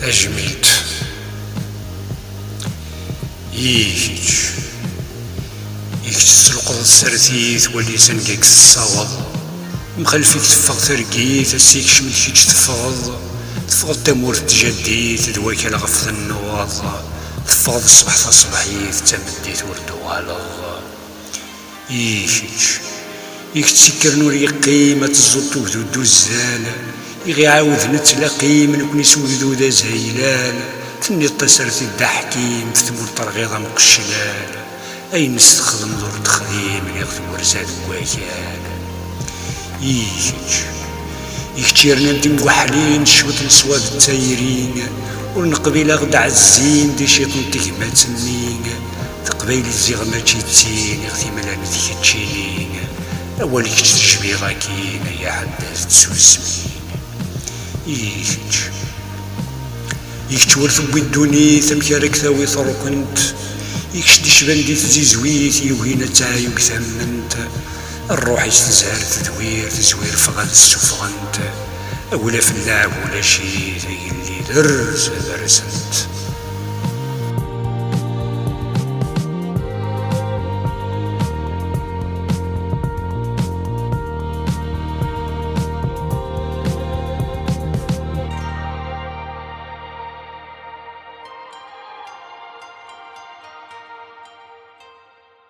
تجميت يجيج تسلقض السرتيت ولي سنقاك الصوض مخلفيك تفغ ترقيت السيك شمت كيتش تفغ تمور تجديت دواك الغفظ النواض تفغ الصبح تصبحيت تمديت وردو على يجيج تسكر نور يقيمة الزوط وذو الزال يغي عاود نتلاقي من كون يسودو دا زايلال تني طسرت دا حكيم في ثمور طرغيضة مقشلال أي نستخدم دور تخديم ياخذ ورزاد وكيال يكتيرنا نتي موحلين شوط نصواد التايرين ونقبيل غدا عزين دي شيطن تكما تنين تقبيل الزيغ ما تشيتين يغثي ملان تيتشينين أولي كتشبي غاكين يا حداث تسوسمين يكتور ثبي الدوني ثمكارك ثاوي ثركنت يكشدي شبان دي تزيزويت يوهينا تعايوك ثمنت الروح يستزهر تدوير تزوير فغاد السفغنت أولا في اللعب ولا شي اللي درس درسنت